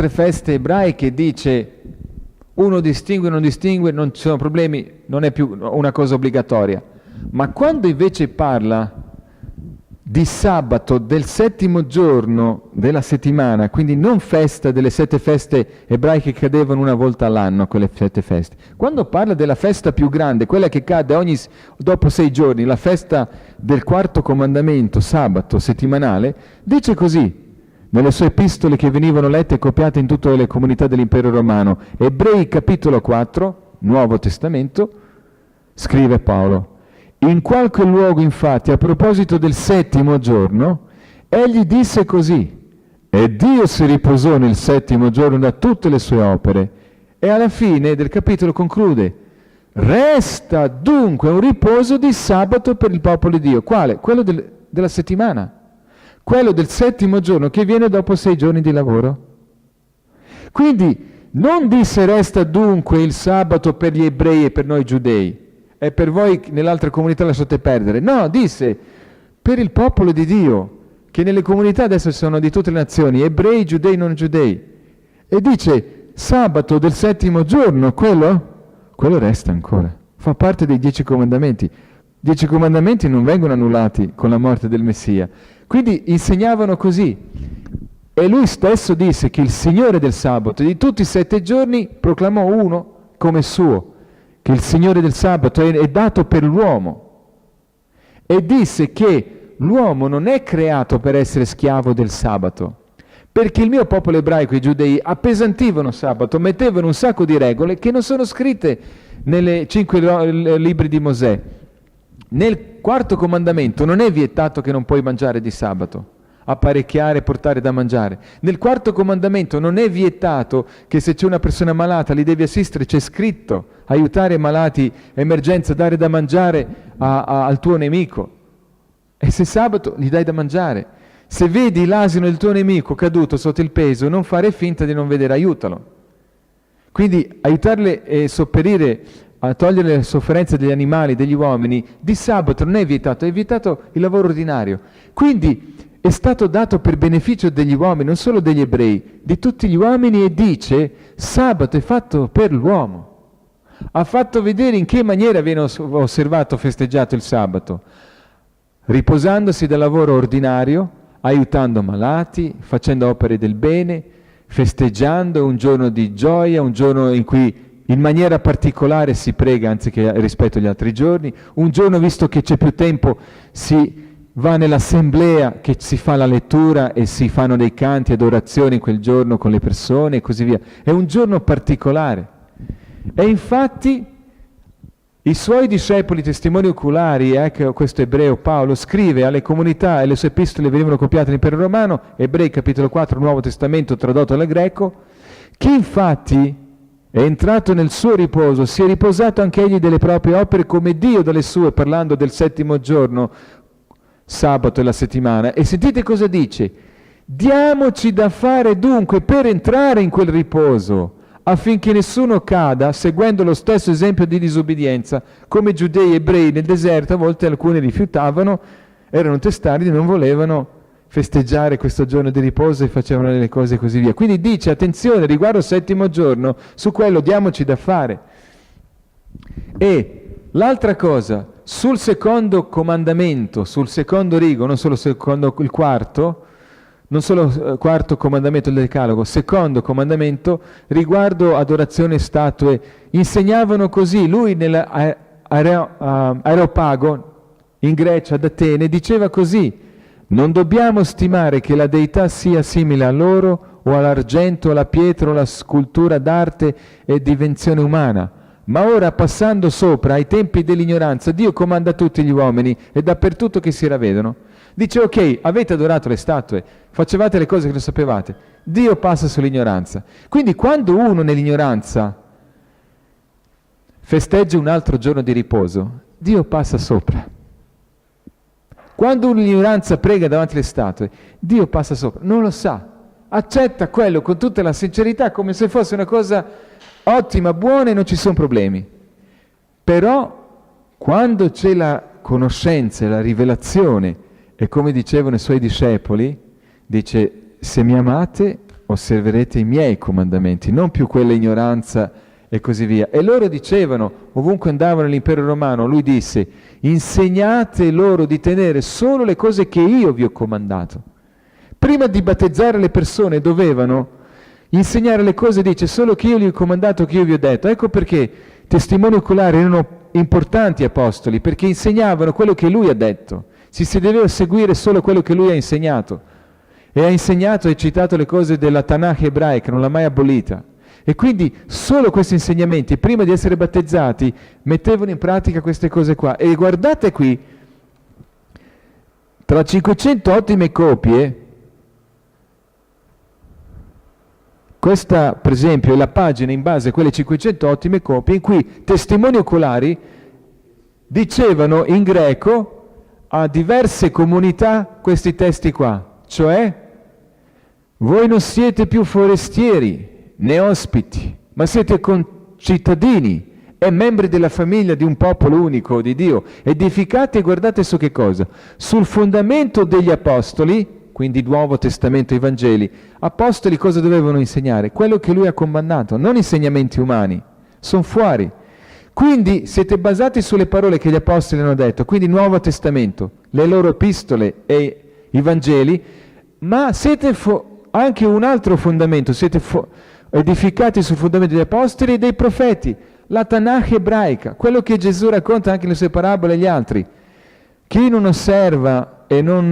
feste ebraiche dice uno distingue, non distingue, non ci sono problemi, non è più una cosa obbligatoria. Ma quando invece parla di sabato del 7° giorno della settimana, quindi non festa delle 7 feste ebraiche che cadevano una volta all'anno, quelle 7 feste. Quando parla della festa più grande, quella che cade dopo 6 giorni, la festa del 4° comandamento, sabato settimanale, dice così, nelle sue epistole che venivano lette e copiate in tutte le comunità dell'impero romano, Ebrei capitolo 4, Nuovo Testamento, scrive Paolo: in qualche luogo, infatti, a proposito del 7° giorno, egli disse così: e Dio si riposò nel 7° giorno da tutte le sue opere. E alla fine del capitolo conclude: resta dunque un riposo di sabato per il popolo di Dio. Quale? Quello della settimana. Quello del 7° giorno che viene dopo 6 giorni di lavoro. Quindi non disse resta dunque il sabato per gli ebrei e per noi giudei, e per voi nell'altra comunità lasciate perdere. No, disse per il popolo di Dio, che nelle comunità adesso sono di tutte le nazioni, ebrei, giudei, non giudei. E dice sabato del 7° giorno, quello resta ancora, fa parte dei 10 comandamenti. 10 comandamenti non vengono annullati con la morte del Messia. Quindi insegnavano così. E lui stesso disse che il Signore del sabato di tutti i 7 giorni proclamò uno come suo, che il Signore del sabato è dato per l'uomo. E disse che l'uomo non è creato per essere schiavo del sabato, perché il mio popolo ebraico, i giudei, appesantivano sabato, mettevano un sacco di regole che non sono scritte nelle 5 libri di Mosè. Nel 4° comandamento non è vietato che non puoi mangiare di sabato, apparecchiare, portare da mangiare. Nel 4° comandamento non è vietato che se c'è una persona malata li devi assistere, c'è scritto aiutare i malati, emergenza, dare da mangiare al tuo nemico. E se sabato gli dai da mangiare. Se vedi l'asino del tuo nemico caduto sotto il peso, non fare finta di non vedere, aiutalo. Quindi aiutarle e sopperire a togliere le sofferenze degli animali, degli uomini, di sabato non è vietato il lavoro ordinario. Quindi è stato dato per beneficio degli uomini, non solo degli ebrei, di tutti gli uomini, e dice sabato è fatto per l'uomo. Ha fatto vedere in che maniera viene osservato, festeggiato il sabato, riposandosi dal lavoro ordinario, aiutando malati, facendo opere del bene, festeggiando un giorno di gioia, un giorno in cui in maniera particolare si prega anziché rispetto agli altri giorni, un giorno, visto che c'è più tempo, si va nell'assemblea, che si fa la lettura e si fanno dei canti ed orazioni quel giorno con le persone e così via. È un giorno particolare. E infatti i suoi discepoli, testimoni oculari, ecco questo ebreo Paolo, scrive alle comunità, e le sue epistole venivano copiate nell'impero romano, Ebrei capitolo 4, Nuovo Testamento tradotto dal greco, chi infatti è entrato nel suo riposo, si è riposato anche egli delle proprie opere come Dio dalle sue, parlando del 7° giorno, sabato e la settimana. E sentite cosa dice: diamoci da fare dunque per entrare in quel riposo, affinché nessuno cada seguendo lo stesso esempio di disobbedienza, come giudei e ebrei nel deserto. A volte alcuni rifiutavano, erano testardi, non volevano festeggiare questo giorno di riposo e facevano delle cose e così via. Quindi dice, attenzione, riguardo il 7° giorno, su quello diamoci da fare. E l'altra cosa, sul 2° comandamento, sul 2° rigo, non solo il 4°, non solo il 4° comandamento del Decalogo, 2° comandamento riguardo adorazione e statue, insegnavano così. Lui nell'Areopago, in Grecia, ad Atene, diceva così: non dobbiamo stimare che la deità sia simile a loro, o all'argento, alla pietra, o alla scultura d'arte e di invenzione umana. Ma ora, passando sopra ai tempi dell'ignoranza, Dio comanda a tutti gli uomini e dappertutto che si ravvedono. Dice, ok, avete adorato le statue, facevate le cose che non sapevate. Dio passa sull'ignoranza. Quindi quando uno nell'ignoranza festeggia un altro giorno di riposo, Dio passa sopra. Quando uno nell'ignoranza prega davanti alle statue, Dio passa sopra. Non lo sa. Accetta quello con tutta la sincerità, come se fosse una cosa ottima, buona e non ci sono problemi. Però quando c'è la conoscenza e la rivelazione, e come dicevano i suoi discepoli, dice: se mi amate, osserverete i miei comandamenti, non più quella ignoranza e così via. E loro dicevano, ovunque andavano nell'impero romano, lui disse, insegnate loro di tenere solo le cose che io vi ho comandato. Prima di battezzare le persone dovevano insegnare le cose, dice, solo che io gli ho comandato, che io vi ho detto. Ecco perché testimoni oculari erano importanti apostoli, perché insegnavano quello che lui ha detto. Si doveva seguire solo quello che lui ha insegnato. E ha insegnato e citato le cose della Tanakh ebraica, non l'ha mai abolita. E quindi solo questi insegnamenti, prima di essere battezzati, mettevano in pratica queste cose qua. E guardate qui, tra 500 ottime copie, questa per esempio è la pagina in base a quelle 500 ottime copie in cui testimoni oculari dicevano in greco a diverse comunità questi testi qua, cioè voi non siete più forestieri né ospiti, ma siete concittadini e membri della famiglia di un popolo unico di Dio, edificati, guardate su che cosa? Sul fondamento degli apostoli, quindi Nuovo Testamento e i Vangeli. Apostoli cosa dovevano insegnare? Quello che lui ha comandato, non insegnamenti umani, sono fuori. Quindi siete basati sulle parole che gli apostoli hanno detto, quindi Nuovo Testamento, le loro epistole e i Vangeli, ma siete anche un altro fondamento, siete edificati sul fondamento degli apostoli e dei profeti, la Tanakh ebraica, quello che Gesù racconta anche nelle sue parabole agli altri. Chi non osserva e non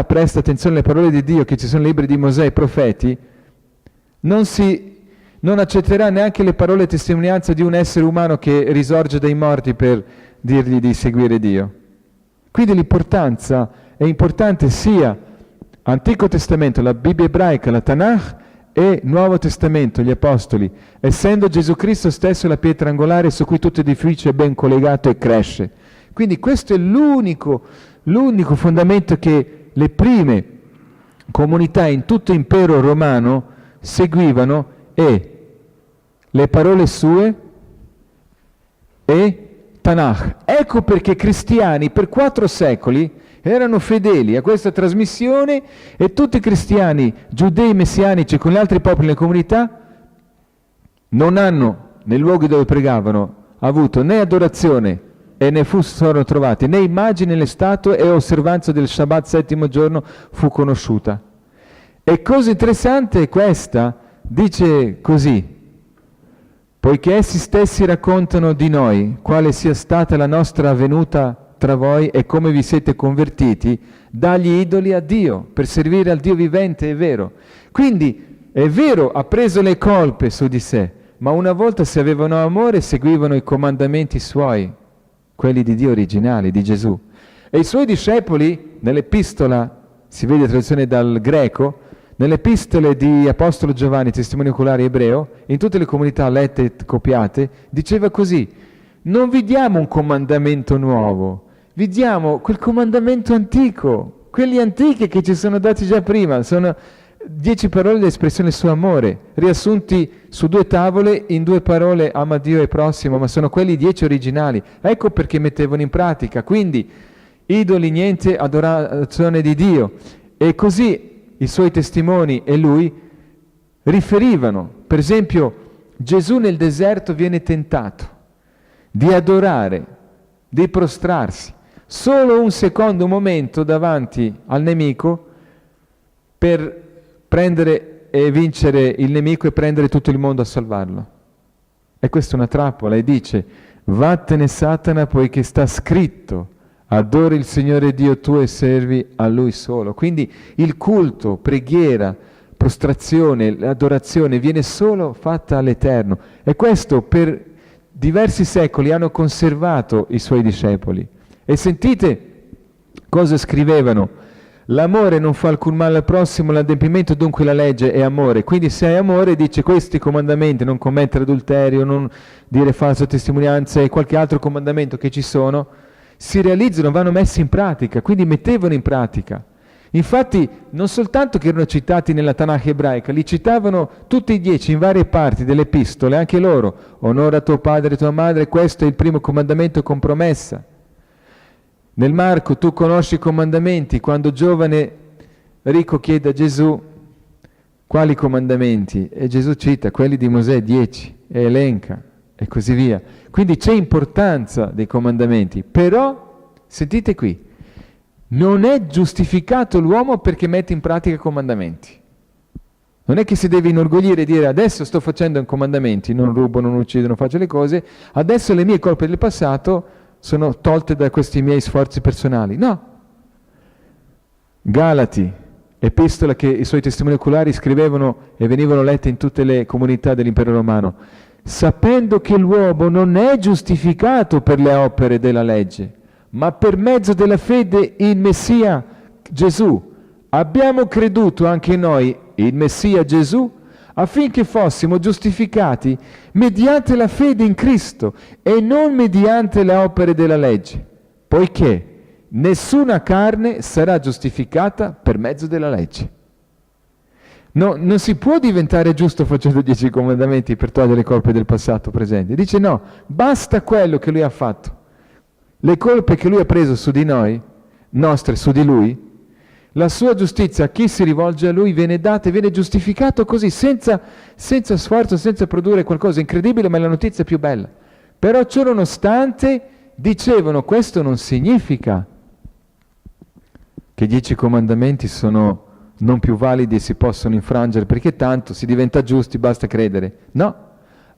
presta attenzione alle parole di Dio che ci sono nei libri di Mosè e profeti, non accetterà neanche le parole e testimonianze di un essere umano che risorge dai morti per dirgli di seguire Dio. Quindi l'importanza è importante sia Antico Testamento, la Bibbia ebraica, la Tanakh, e Nuovo Testamento, gli Apostoli, essendo Gesù Cristo stesso la pietra angolare su cui tutto edificio è ben collegato e cresce. Quindi questo è l'unico fondamento che le prime comunità in tutto impero romano seguivano, e le parole sue e Tanakh. Ecco perché cristiani per 4 secoli erano fedeli a questa trasmissione, e tutti i cristiani, giudei messianici con gli altri popoli nelle comunità, non hanno, nei luoghi dove pregavano, avuto né adorazione e ne furono trovati né immagini né statue, e osservanza del Shabbat settimo giorno fu conosciuta. E cosa interessante è questa, dice così: poiché essi stessi raccontano di noi quale sia stata la nostra venuta tra voi e come vi siete convertiti dagli idoli a Dio, per servire al Dio vivente e vero. Quindi, è vero, ha preso le colpe su di sé, ma una volta se avevano amore seguivano i comandamenti suoi, quelli di Dio originali, di Gesù. E i suoi discepoli, nell'epistola, si vede traduzione dal greco, nelle epistole di Apostolo Giovanni, testimone oculare ebreo, in tutte le comunità lette e copiate, diceva così: non vi diamo un comandamento nuovo, vi diamo quel comandamento antico, quelli antichi che ci sono dati già prima. Sono 10 parole di espressione su amore, riassunti su 2 tavole in 2 parole: ama Dio e prossimo, ma sono quelli 10 originali. Ecco perché mettevano in pratica. Quindi idoli niente, adorazione di Dio. E così i suoi testimoni e lui riferivano. Per esempio, Gesù nel deserto viene tentato di adorare, di prostrarsi, solo un secondo momento davanti al nemico per prendere e vincere il nemico e prendere tutto il mondo a salvarlo. E questa è una trappola, e dice: vattene Satana, poiché sta scritto, adori il Signore Dio tuo e servi a Lui solo. Quindi il culto, preghiera, prostrazione, adorazione viene solo fatta all'Eterno. E questo per diversi secoli hanno conservato i suoi discepoli. E sentite cosa scrivevano: l'amore non fa alcun male al prossimo, l'adempimento dunque la legge è amore. Quindi se hai amore, dice, questi comandamenti, non commettere adulterio, non dire falsa testimonianza e qualche altro comandamento che ci sono, si realizzano, vanno messi in pratica. Quindi mettevano in pratica. Infatti non soltanto che erano citati nella Tanakh ebraica, li citavano tutti i 10 in varie parti delle epistole, anche loro: onora tuo padre e tua madre, questo è il primo comandamento con promessa. Nel Marco: tu conosci i comandamenti. Quando giovane ricco chiede a Gesù Quali comandamenti? E Gesù cita quelli di Mosè 10, e elenca, e così via. Quindi c'è importanza dei comandamenti, però, sentite qui, non è giustificato l'uomo perché mette in pratica i comandamenti. Non è che si deve inorgogliere e dire adesso sto facendo i comandamenti, non rubo, non uccido, non faccio le cose, adesso le mie colpe del passato sono tolte da questi miei sforzi personali. No. Galati, epistola che i suoi testimoni oculari scrivevano e venivano lette in tutte le comunità dell'impero romano, sapendo che l'uomo non è giustificato per le opere della legge, ma per mezzo della fede in Messia Gesù. Abbiamo creduto anche noi in Messia Gesù affinché fossimo giustificati mediante la fede in Cristo e non mediante le opere della legge, poiché nessuna carne sarà giustificata per mezzo della legge. No, non si può diventare giusto facendo 10 comandamenti per togliere le colpe del passato presente. Dice no, basta quello che lui ha fatto. Le colpe che lui ha preso su di noi, nostre su di lui, la sua giustizia a chi si rivolge a lui viene data e viene giustificato così, senza sforzo, senza produrre qualcosa incredibile, ma è la notizia più bella. Però ciò nonostante dicevano questo non significa che i 10 comandamenti sono non più validi e si possono infrangere, perché tanto si diventa giusti, basta credere. No,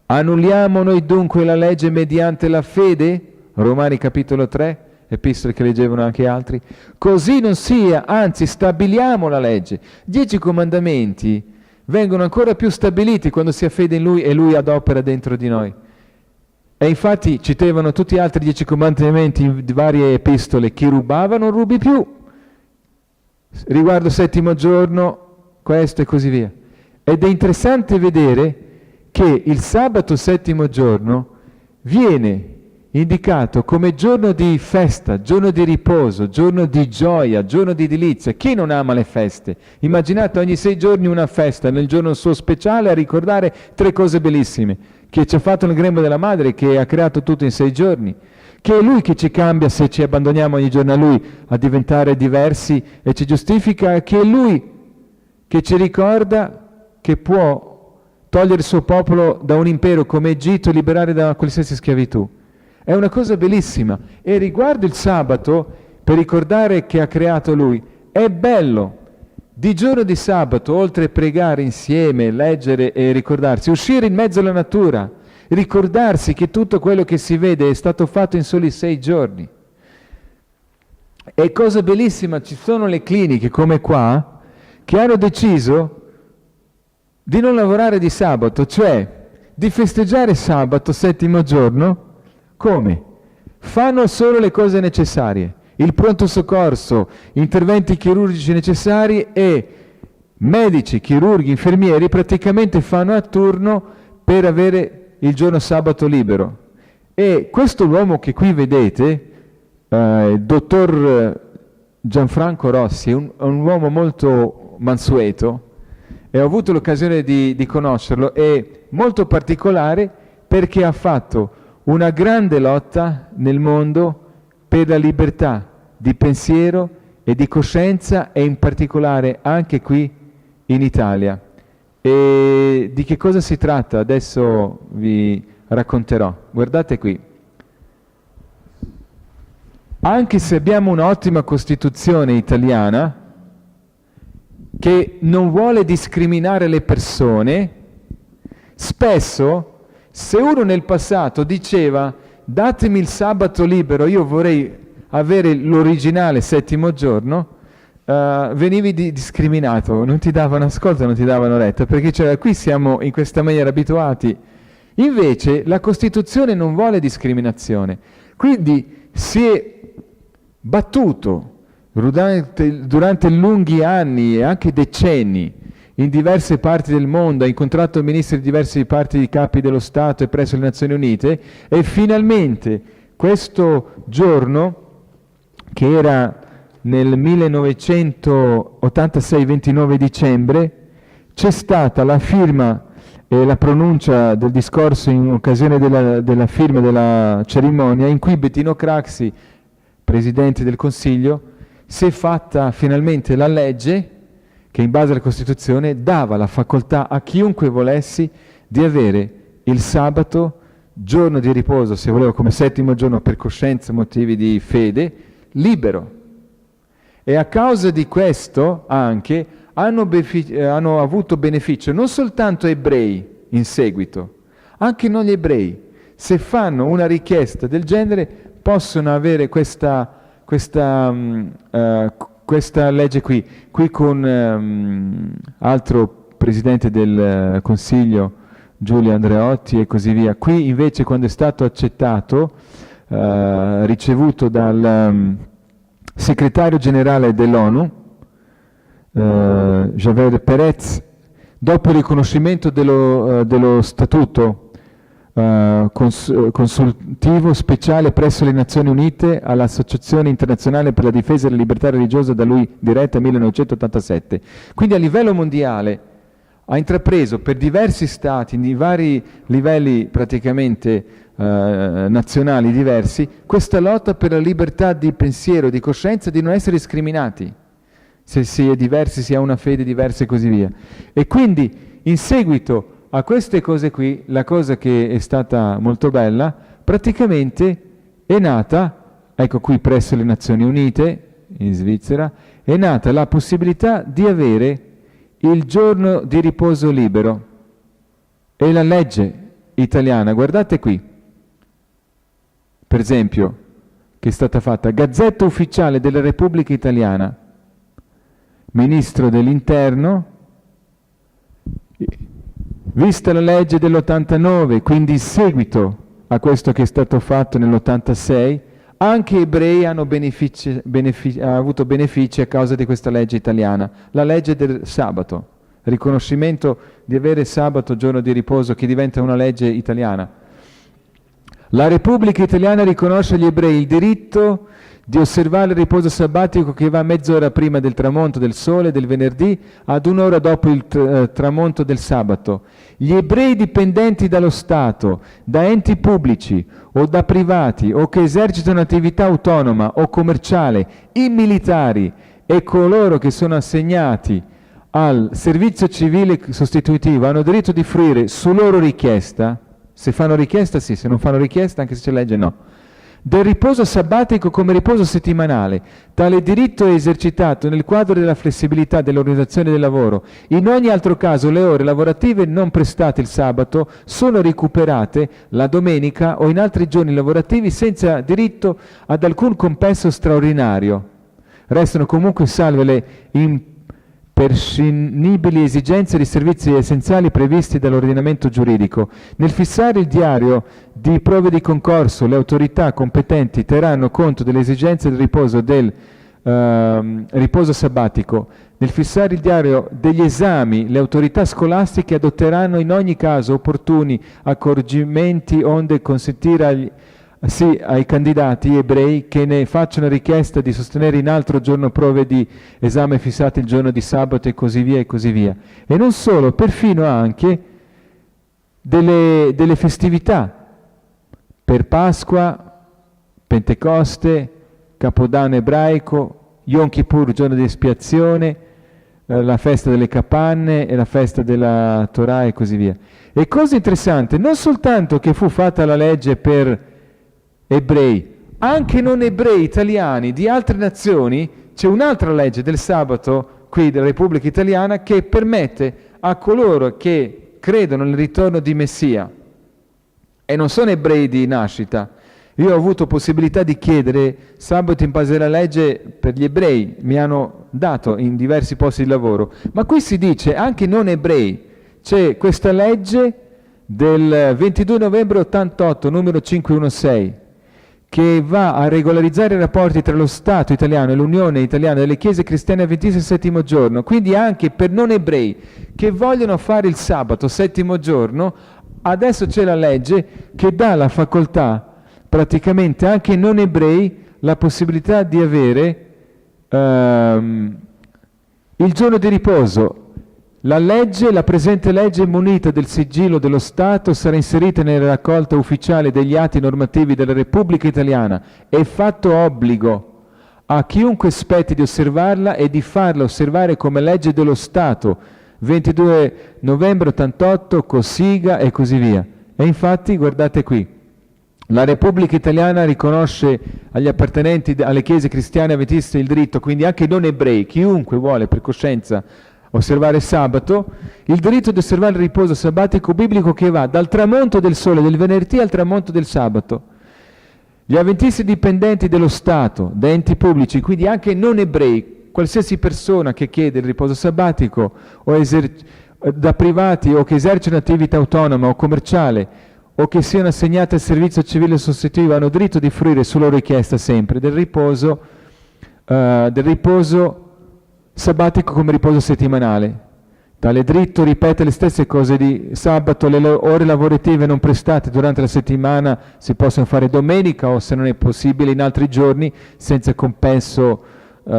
annulliamo noi dunque la legge mediante la fede? Romani capitolo 3, epistole che leggevano anche altri. Così non sia, anzi stabiliamo la legge. 10 comandamenti vengono ancora più stabiliti quando si ha fede in Lui e Lui adopera dentro di noi. E infatti citavano tutti gli altri 10 comandamenti in varie epistole. Chi rubava non rubi più. Riguardo settimo giorno, questo e così via. Ed è interessante vedere che il sabato settimo giorno viene indicato come giorno di festa, giorno di riposo, giorno di gioia, giorno di delizia. Chi non ama le feste? Immaginate ogni 6 giorni una festa, nel giorno suo speciale a ricordare 3 cose bellissime, che ci ha fatto nel grembo della madre, che ha creato tutto in 6 giorni, che è Lui che ci cambia se ci abbandoniamo ogni giorno a Lui a diventare diversi e ci giustifica, che è Lui che ci ricorda che può togliere il suo popolo da un impero come Egitto e liberare da qualsiasi schiavitù. È una cosa bellissima. E riguardo il sabato, per ricordare che ha creato Lui, è bello. Di giorno di sabato, oltre a pregare insieme, leggere e ricordarsi, uscire in mezzo alla natura, ricordarsi che tutto quello che si vede è stato fatto in soli 6 giorni. E cosa bellissima, ci sono le cliniche come qua, che hanno deciso di non lavorare di sabato, cioè di festeggiare sabato, settimo giorno. Come? Fanno solo le cose necessarie, il pronto soccorso, interventi chirurgici necessari e medici, chirurghi, infermieri praticamente fanno a turno per avere il giorno sabato libero. E questo uomo che qui vedete, il dottor Gianfranco Rossi, è un uomo molto mansueto e ho avuto l'occasione di conoscerlo, è molto particolare perché ha fatto una grande lotta nel mondo per la libertà di pensiero e di coscienza e in particolare anche qui in Italia. E di che cosa si tratta? Adesso vi racconterò. Guardate qui. Anche se abbiamo un'ottima Costituzione italiana che non vuole discriminare le persone, spesso se uno nel passato diceva datemi il sabato libero, io vorrei avere l'originale settimo giorno, venivi discriminato, non ti davano ascolto, non ti davano retta, perché qui siamo in questa maniera abituati. Invece la Costituzione non vuole discriminazione, quindi si è battuto durante lunghi anni e anche decenni in diverse parti del mondo, ha incontrato ministri di diverse parti di capi dello Stato e presso le Nazioni Unite e finalmente questo giorno, che era nel 1986, 29 dicembre, c'è stata la firma e la pronuncia del discorso in occasione della firma della cerimonia in cui Bettino Craxi, Presidente del Consiglio, si è fatta finalmente la legge che che in base alla Costituzione dava la facoltà a chiunque volessi di avere il sabato, giorno di riposo, se volevo come settimo giorno per coscienza, motivi di fede, libero. E a causa di questo anche hanno avuto beneficio non soltanto ebrei in seguito, anche non gli ebrei. Se fanno una richiesta del genere possono avere questa legge qui. Qui con altro presidente del Consiglio, Giulio Andreotti e così via. Qui invece quando è stato accettato, ricevuto dal segretario generale dell'ONU, Javier Perez, dopo il riconoscimento dello statuto consultivo speciale presso le Nazioni Unite all'Associazione Internazionale per la Difesa della Libertà Religiosa da lui diretta nel 1987. Quindi a livello mondiale ha intrapreso per diversi stati, in vari livelli praticamente nazionali diversi, questa lotta per la libertà di pensiero, di coscienza, di non essere discriminati, se si è diversi, si ha una fede diversa e così via. E quindi in seguito a queste cose qui, la cosa che è stata molto bella, praticamente è nata, ecco qui presso le Nazioni Unite, in Svizzera, è nata la possibilità di avere il giorno di riposo libero. E la legge italiana, guardate qui, per esempio, che è stata fatta, Gazzetta Ufficiale della Repubblica Italiana, Ministro dell'Interno, vista la legge dell'89, quindi in seguito a questo che è stato fatto nell'86, anche gli ebrei hanno avuto benefici a causa di questa legge italiana, la legge del sabato, riconoscimento di avere sabato, giorno di riposo, che diventa una legge italiana. La Repubblica Italiana riconosce agli ebrei il diritto di osservare il riposo sabbatico che va mezz'ora prima del tramonto del sole del venerdì ad un'ora dopo il tramonto del sabato. Gli ebrei dipendenti dallo Stato, da enti pubblici o da privati o che esercitano attività autonoma o commerciale, i militari e coloro che sono assegnati al servizio civile sostitutivo hanno diritto di fruire su loro richiesta, se fanno richiesta sì, se non fanno richiesta anche se c'è legge no, del riposo sabbatico come riposo settimanale. Tale diritto è esercitato nel quadro della flessibilità dell'organizzazione del lavoro. In ogni altro caso le ore lavorative non prestate il sabato sono recuperate la domenica o in altri giorni lavorativi senza diritto ad alcun compenso straordinario. Restano comunque salve le imprescindibili esigenze di servizi essenziali previsti dall'ordinamento giuridico. Nel fissare il diario di prove di concorso, le autorità competenti terranno conto delle esigenze del riposo sabbatico. Nel fissare il diario degli esami, le autorità scolastiche adotteranno in ogni caso opportuni accorgimenti onde consentire ai candidati ebrei che ne facciano richiesta di sostenere in altro giorno prove di esame fissate il giorno di sabato e così via e così via. E non solo, perfino anche delle festività per Pasqua, Pentecoste, Capodanno ebraico, Yom Kippur, giorno di espiazione, la festa delle capanne e la festa della Torah e così via. E cosa interessante, non soltanto che fu fatta la legge per ebrei, anche non ebrei italiani di altre nazioni, c'è un'altra legge del sabato qui della Repubblica Italiana che permette a coloro che credono nel ritorno di Messia e non sono ebrei di nascita. Io ho avuto possibilità di chiedere sabato in base alla legge per gli ebrei, mi hanno dato in diversi posti di lavoro, ma qui si dice anche non ebrei, c'è questa legge del 22 novembre 88, numero 516, che va a regolarizzare i rapporti tra lo Stato italiano e l'Unione Italiana delle Chiese Cristiane Adventiste il settimo giorno, quindi anche per non ebrei che vogliono fare il sabato settimo giorno, adesso c'è la legge che dà la facoltà praticamente anche ai non ebrei la possibilità di avere il giorno di riposo. La presente legge munita del sigillo dello Stato sarà inserita nella raccolta ufficiale degli atti normativi della Repubblica Italiana. È fatto obbligo a chiunque spetti di osservarla e di farla osservare come legge dello Stato. 22 novembre 88, Cossiga e così via. E infatti, guardate qui, la Repubblica Italiana riconosce agli appartenenti alle chiese cristiane avventiste il diritto, quindi anche non ebrei, chiunque vuole per coscienza osservare sabato, il diritto di osservare il riposo sabbatico biblico che va dal tramonto del sole del venerdì al tramonto del sabato. Gli avventisti dipendenti dello Stato, da enti pubblici, quindi anche non ebrei, qualsiasi persona che chiede il riposo sabbatico o da privati o che esercitano attività autonoma o commerciale o che siano assegnati al servizio civile sostitutivo hanno diritto di fruire su loro richiesta sempre del riposo sabbatico come riposo settimanale. Tale diritto ripete le stesse cose di sabato, le ore lavorative non prestate durante la settimana si possono fare domenica o se non è possibile in altri giorni senza compenso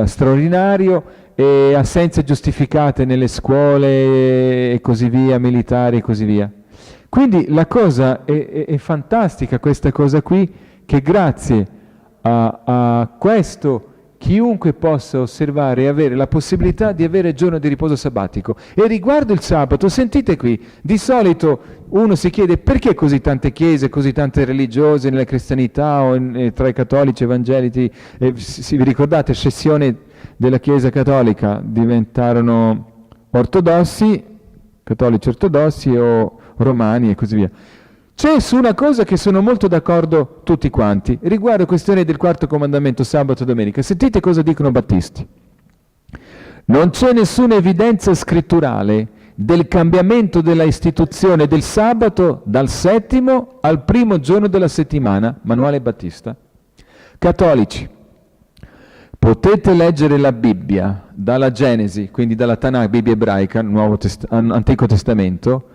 straordinario, e assenze giustificate nelle scuole e così via, militari e così via. Quindi la cosa è fantastica, questa cosa qui, che grazie a questo chiunque possa osservare e avere la possibilità di avere giorno di riposo sabbatico. E riguardo il sabato, sentite qui, di solito uno si chiede perché così tante chiese, così tante religiose nella cristianità o tra i cattolici, evangelici, vi ricordate, scissione della Chiesa cattolica, diventarono ortodossi, cattolici ortodossi o romani e così via. C'è su una cosa che sono molto d'accordo tutti quanti, riguardo questione del quarto comandamento, sabato e domenica. Sentite cosa dicono battisti. Non c'è nessuna evidenza scritturale del cambiamento della istituzione del sabato dal settimo al primo giorno della settimana. Manuale Battista. Cattolici, potete leggere la Bibbia dalla Genesi, quindi dalla Tanakh, Bibbia ebraica, Antico Testamento,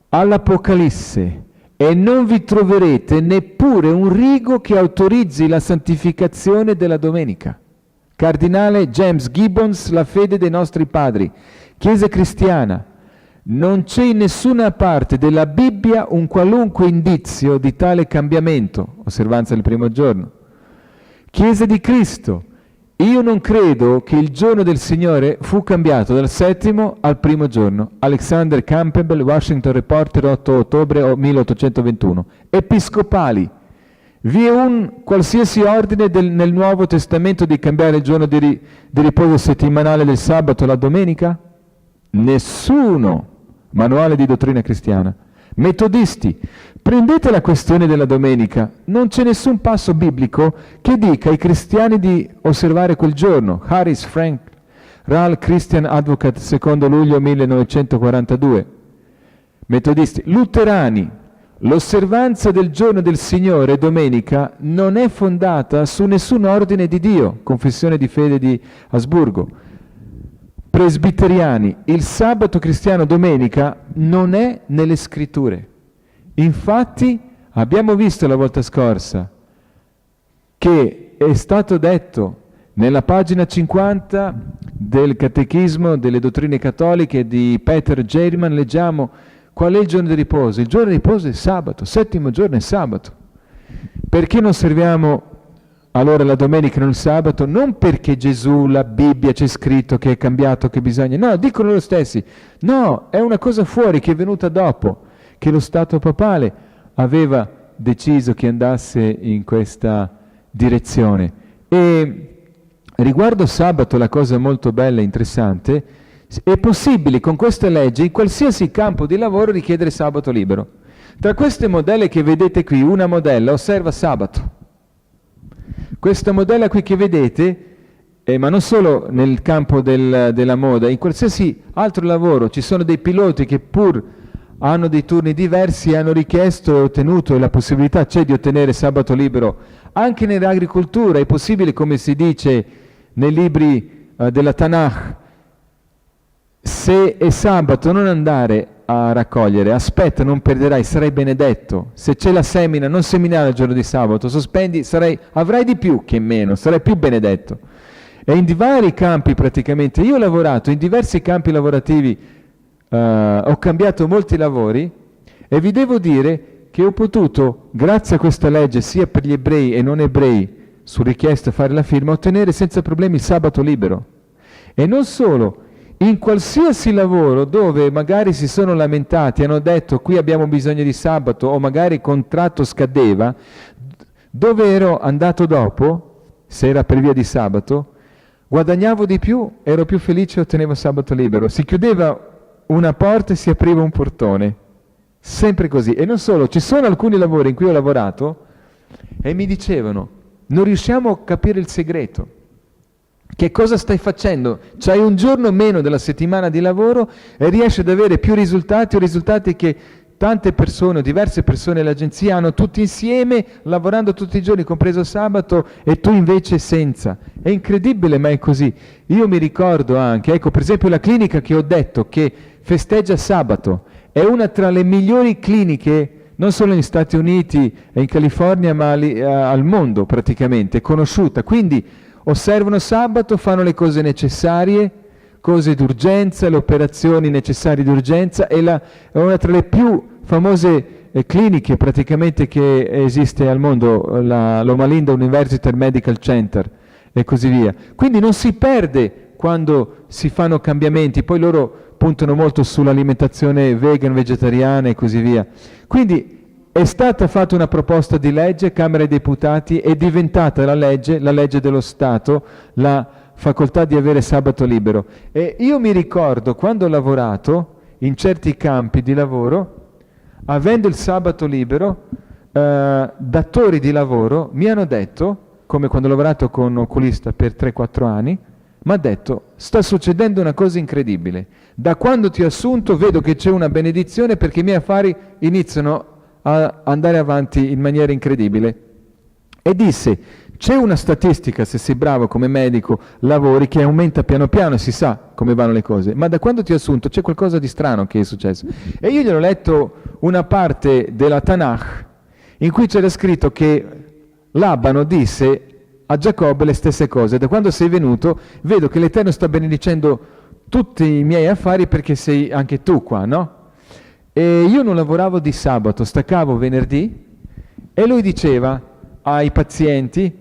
all'Apocalisse, e non vi troverete neppure un rigo che autorizzi la santificazione della domenica. Cardinale James Gibbons, La fede dei nostri padri. Chiesa cristiana, non c'è in nessuna parte della Bibbia un qualunque indizio di tale cambiamento, osservanza del primo giorno. Chiesa di Cristo, io non credo che il giorno del Signore fu cambiato dal settimo al primo giorno. Alexander Campbell, Washington Reporter, 8 ottobre 1821. Episcopali, vi è un qualsiasi ordine nel Nuovo Testamento di cambiare il giorno di riposo settimanale del sabato alla domenica? Nessuno. Manuale di dottrina cristiana. Metodisti, prendete la questione della domenica, non c'è nessun passo biblico che dica ai cristiani di osservare quel giorno. Harris Frank, Rall Christian Advocate, 2 luglio 1942. Metodisti, luterani, l'osservanza del giorno del Signore, domenica, non è fondata su nessun ordine di Dio, Confessione di fede di Asburgo. Presbiteriani, il sabato cristiano domenica non è nelle scritture. Infatti abbiamo visto la volta scorsa che è stato detto nella pagina 50 del Catechismo delle dottrine cattoliche di Peter German, leggiamo qual è il giorno di riposo. Il giorno di riposo è sabato, settimo giorno è sabato. Perché non osserviamo allora la domenica e non il sabato? Non perché Gesù, la Bibbia c'è scritto che è cambiato, che bisogna, no, dicono loro stessi, no, è una cosa fuori che è venuta dopo, che lo Stato papale aveva deciso che andasse in questa direzione. E riguardo sabato la cosa molto bella e interessante, è possibile con questa legge in qualsiasi campo di lavoro richiedere sabato libero. Tra queste modelle che vedete qui, una modella osserva sabato. Questa modella qui che vedete, ma non solo nel campo della moda, in qualsiasi altro lavoro ci sono dei piloti che pur hanno dei turni diversi e hanno richiesto e ottenuto, e la possibilità c'è di ottenere sabato libero. Anche nell'agricoltura è possibile, come si dice nei libri della Tanakh, se è sabato non andare a raccogliere, aspetta, non perderai, sarai benedetto. Se c'è la semina, non seminare il giorno di sabato, sospendi, avrai di più che meno, sarai più benedetto. E in vari campi praticamente, io ho lavorato in diversi campi lavorativi, ho cambiato molti lavori e vi devo dire che ho potuto, grazie a questa legge, sia per gli ebrei e non ebrei, su richiesta fare la firma, ottenere senza problemi il sabato libero. E non solo, in qualsiasi lavoro dove magari si sono lamentati, hanno detto qui abbiamo bisogno di sabato o magari il contratto scadeva, dove ero andato dopo, se era per via di sabato, guadagnavo di più, ero più felice e ottenevo sabato libero. Si chiudeva una porta e si apriva un portone. Sempre così. E non solo, ci sono alcuni lavori in cui ho lavorato e mi dicevano, non riusciamo a capire il segreto. Che cosa stai facendo? C'hai un giorno meno della settimana di lavoro e riesci ad avere più risultati o risultati che tante persone, diverse persone dell'agenzia hanno tutti insieme, lavorando tutti i giorni, compreso sabato, e tu invece senza. È incredibile, ma è così. Io mi ricordo anche, ecco, per esempio la clinica che ho detto che festeggia sabato, è una tra le migliori cliniche, non solo negli Stati Uniti e in California, ma al mondo praticamente, conosciuta. Quindi osservano sabato, fanno le cose necessarie, cose d'urgenza, le operazioni necessarie d'urgenza, è una tra le più famose cliniche praticamente che esiste al mondo, la Loma Linda University Medical Center e così via. Quindi non si perde quando si fanno cambiamenti, poi loro puntano molto sull'alimentazione vegan, vegetariana e così via. Quindi è stata fatta una proposta di legge, Camera dei Deputati, è diventata la legge dello Stato, la facoltà di avere sabato libero. E io mi ricordo quando ho lavorato in certi campi di lavoro, avendo il sabato libero, datori di lavoro mi hanno detto, come quando ho lavorato con un oculista per 3-4 anni, mi ha detto, sta succedendo una cosa incredibile. Da quando ti ho assunto vedo che c'è una benedizione perché i miei affari iniziano a andare avanti in maniera incredibile. E disse, c'è una statistica, se sei bravo come medico, lavori, che aumenta piano piano e si sa come vanno le cose, ma da quando ti ho assunto c'è qualcosa di strano che è successo. E io gli ho letto una parte della Tanakh in cui c'era scritto che Labano disse a Giacobbe le stesse cose. Da quando sei venuto vedo che l'Eterno sta benedicendo tutti i miei affari perché sei anche tu qua, no? E io non lavoravo di sabato, staccavo venerdì e lui diceva ai pazienti,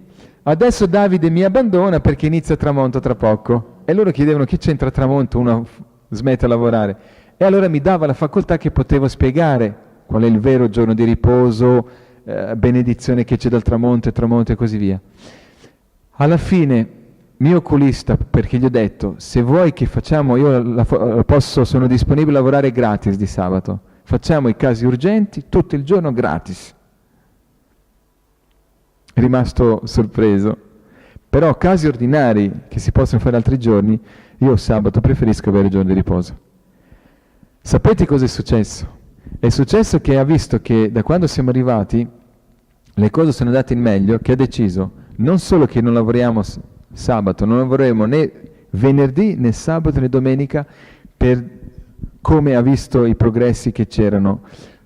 adesso Davide mi abbandona perché inizia tramonto tra poco. E loro chiedevano che c'entra tramonto, uno smette a lavorare. E allora mi dava la facoltà che potevo spiegare qual è il vero giorno di riposo, benedizione che c'è dal tramonto e così via. Alla fine, mio oculista, perché gli ho detto, se vuoi che facciamo, io sono disponibile a lavorare gratis di sabato, facciamo i casi urgenti tutto il giorno gratis. È rimasto sorpreso. Però casi ordinari che si possono fare altri giorni, io sabato preferisco avere il giorno di riposo. Sapete cosa è successo? È successo che ha visto che da quando siamo arrivati le cose sono andate in meglio, che ha deciso non solo che non lavoriamo sabato, non lavoreremo né venerdì né sabato né domenica, per come ha visto i progressi che c'erano.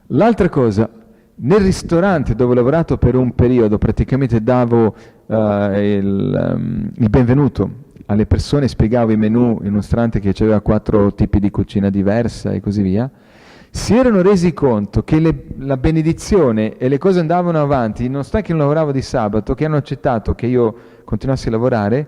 L'altra cosa, nel ristorante dove ho lavorato per un periodo, praticamente davo il benvenuto alle persone, spiegavo i menù in un ristorante che aveva 4 tipi di cucina diversa e così via, si erano resi conto che la benedizione e le cose andavano avanti, nonostante che non lavoravo di sabato, che hanno accettato che io continuassi a lavorare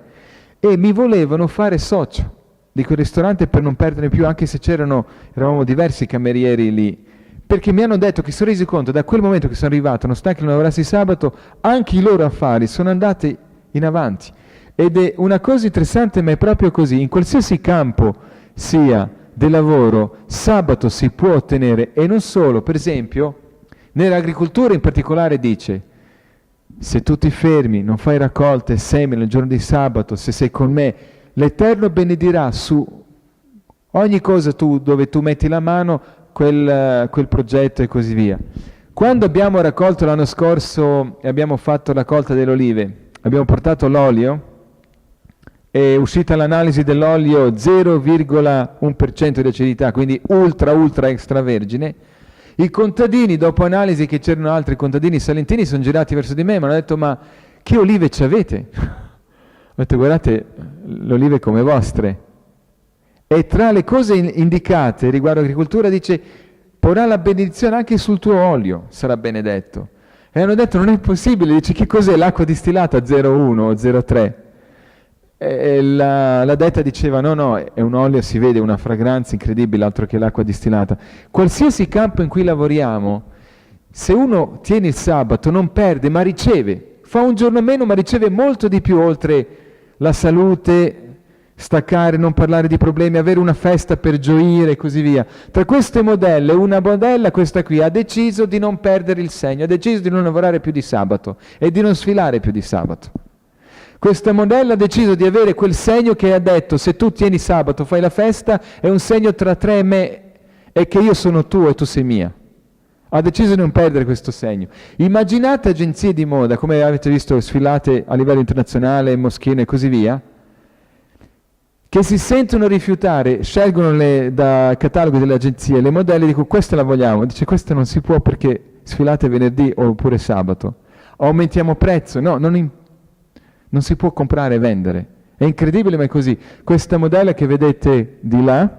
e mi volevano fare socio di quel ristorante per non perdere più, anche se eravamo diversi camerieri lì, perché mi hanno detto che si sono resi conto da quel momento che sono arrivato, nonostante che non lavorassi sabato, anche i loro affari sono andati in avanti. Ed è una cosa interessante, ma è proprio così, in qualsiasi campo sia del lavoro, sabato si può ottenere, e non solo. Per esempio, nell'agricoltura in particolare dice, se tu ti fermi, non fai raccolte, semini nel giorno di sabato, se sei con me, l'Eterno benedirà su ogni cosa dove tu metti la mano, quel progetto e così via. Quando abbiamo raccolto l'anno scorso e abbiamo fatto la raccolta delle olive, abbiamo portato l'olio, è uscita l'analisi dell'olio 0,1% di acidità, quindi ultra extravergine. I contadini, dopo analisi che c'erano altri contadini salentini, sono girati verso di me e mi hanno detto, ma che olive ci avete? Ho detto, guardate, le olive come vostre. E tra le cose indicate riguardo all'agricoltura dice, porrà la benedizione anche sul tuo olio, sarà benedetto. E hanno detto non è possibile, dice che cos'è l'acqua distillata 0,1 o 0,3? E la detta diceva no, è un olio, si vede una fragranza incredibile, altro che l'acqua distillata. Qualsiasi campo in cui lavoriamo, se uno tiene il sabato non perde ma riceve, fa un giorno meno ma riceve molto di più, oltre la salute, staccare, non parlare di problemi, avere una festa per gioire e così via. Tra queste modelle, una modella, questa qui, ha deciso di non perdere il segno, ha deciso di non lavorare più di sabato e di non sfilare più di sabato. Questa modella ha deciso di avere quel segno che ha detto: se tu tieni sabato, fai la festa, è un segno tra te e me, e che io sono tuo e tu sei mia. Ha deciso di non perdere questo segno. Immaginate agenzie di moda, come avete visto sfilate a livello internazionale, Moschino e così via, che si sentono rifiutare, scelgono da cataloghi delle agenzie le modelle, dicono questa la vogliamo, dice questa non si può perché sfilate venerdì oppure sabato. Aumentiamo prezzo, no, non si può comprare e vendere. È incredibile ma è così. Questa modella che vedete di là,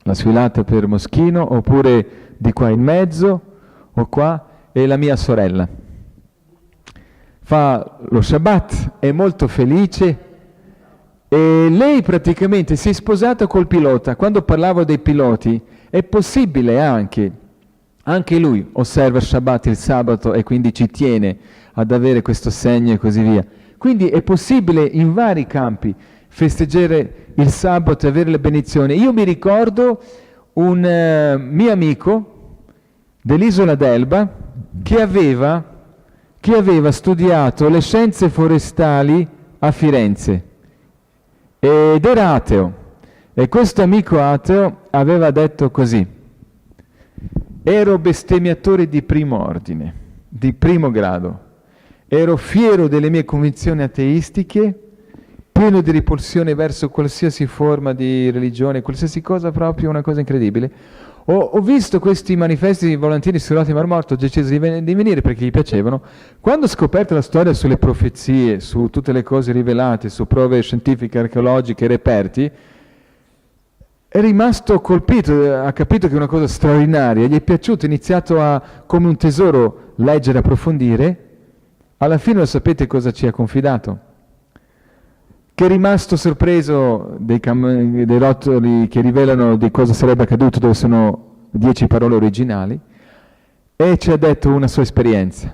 la sfilata per Moschino, oppure di qua in mezzo, o qua, è la mia sorella. Fa lo Shabbat, è molto felice, e lei praticamente si è sposata col pilota. Quando parlavo dei piloti, è possibile anche lui osserva Shabbat il sabato e quindi ci tiene ad avere questo segno e così via. Quindi è possibile in vari campi festeggiare il sabato e avere la benedizione. Io mi ricordo un mio amico dell'isola d'Elba che aveva studiato le scienze forestali a Firenze ed era ateo. E questo amico ateo aveva detto così: ero bestemmiatore di primo ordine, di primo grado. Ero fiero delle mie convinzioni ateistiche, pieno di repulsione verso qualsiasi forma di religione, qualsiasi cosa, proprio una cosa incredibile. Ho visto questi manifesti volantini su Roti Mar Morto, ho deciso di venire perché gli piacevano. Quando ho scoperto la storia sulle profezie, su tutte le cose rivelate, su prove scientifiche, archeologiche, reperti, è rimasto colpito, ha capito che è una cosa straordinaria, gli è piaciuto, ha iniziato come un tesoro, leggere, approfondire. Alla fine lo sapete cosa ci ha confidato? Che è rimasto sorpreso dei rotoli che rivelano di cosa sarebbe accaduto, dove sono 10 parole originali, e ci ha detto una sua esperienza.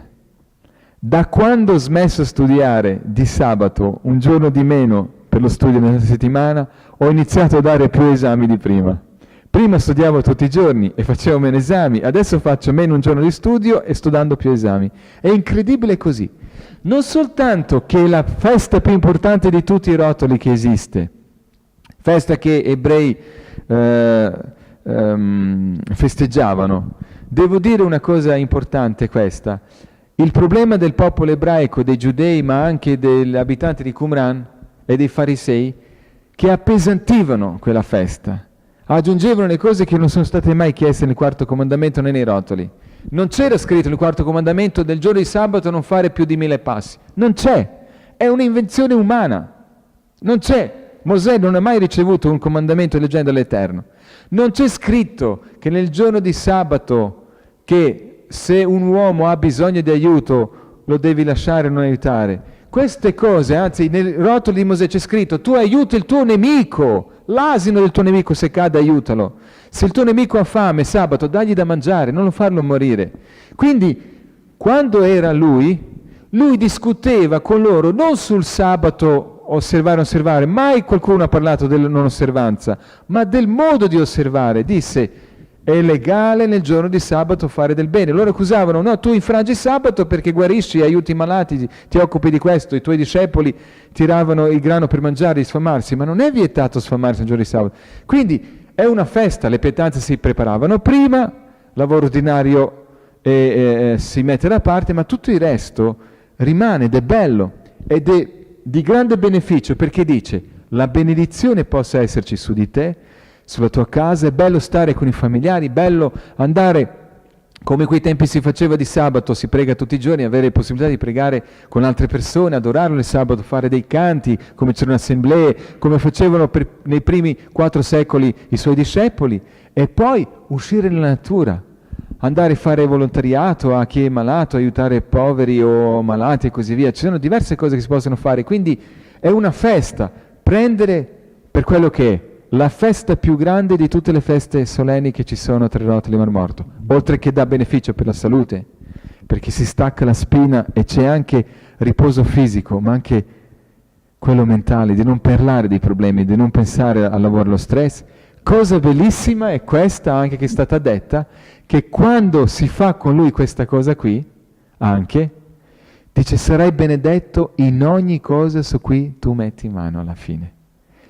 Da quando ho smesso di studiare di sabato, un giorno di meno per lo studio nella settimana, ho iniziato a dare più esami di prima. Prima studiavo tutti i giorni e facevo meno esami, adesso faccio meno un giorno di studio e sto dando più esami. È incredibile così. Non soltanto che è la festa più importante di tutti i rotoli che esiste, festa che ebrei festeggiavano. Devo dire una cosa importante questa. Il problema del popolo ebraico, dei giudei, ma anche degli abitanti di Qumran e dei farisei, che appesantivano quella festa. Aggiungevano le cose che non sono state mai chieste nel quarto comandamento né nei rotoli. Non c'era scritto nel quarto comandamento del giorno di sabato non fare più di 1000 passi. Non c'è. È un'invenzione umana. Non c'è. Mosè non ha mai ricevuto un comandamento leggendo l'Eterno. Non c'è scritto che nel giorno di sabato che se un uomo ha bisogno di aiuto lo devi lasciare e non aiutare. Queste cose, anzi nel rotolo di Mosè c'è scritto: tu aiuti il tuo nemico. L'asino del tuo nemico se cade aiutalo. Se il tuo nemico ha fame sabato dagli da mangiare, non lo farlo morire. Quindi quando era lui discuteva con loro non sul sabato osservare, mai qualcuno ha parlato della non osservanza, ma del modo di osservare. Disse: è legale nel giorno di sabato fare del bene. Loro accusavano: no, tu infrangi sabato perché guarisci, aiuti i malati, ti occupi di questo. I tuoi discepoli tiravano il grano per mangiare e sfamarsi, ma non è vietato sfamarsi un giorno di sabato. Quindi è una festa, le pietanze si preparavano prima, lavoro ordinario si mette da parte, ma tutto il resto rimane ed è bello ed è di grande beneficio, perché dice: la benedizione possa esserci su di te, sulla tua casa, è bello stare con i familiari, bello andare come quei tempi si faceva di sabato, si prega tutti i giorni, avere possibilità di pregare con altre persone, adorarlo il sabato, fare dei canti, come c'erano assemblee, come facevano nei primi 4 secoli i suoi discepoli, e poi uscire nella natura, andare a fare volontariato a chi è malato, aiutare poveri o malati e così via. Ci sono diverse cose che si possono fare, quindi è una festa, prendere per quello che è, la festa più grande di tutte le feste solenni che ci sono tra Rotoli e Mar Morto, oltre che dà beneficio per la salute, perché si stacca la spina e c'è anche riposo fisico, ma anche quello mentale, di non parlare dei problemi, di non pensare al lavoro, allo stress. Cosa bellissima è questa anche che è stata detta, che quando si fa con lui questa cosa qui, anche, dice sarai benedetto in ogni cosa su cui tu metti mano alla fine.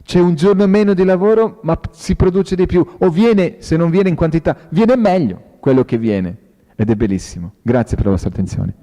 C'è un giorno meno di lavoro, ma si produce di più, o viene, se non viene in quantità, viene meglio quello che viene, ed è bellissimo. Grazie per la vostra attenzione.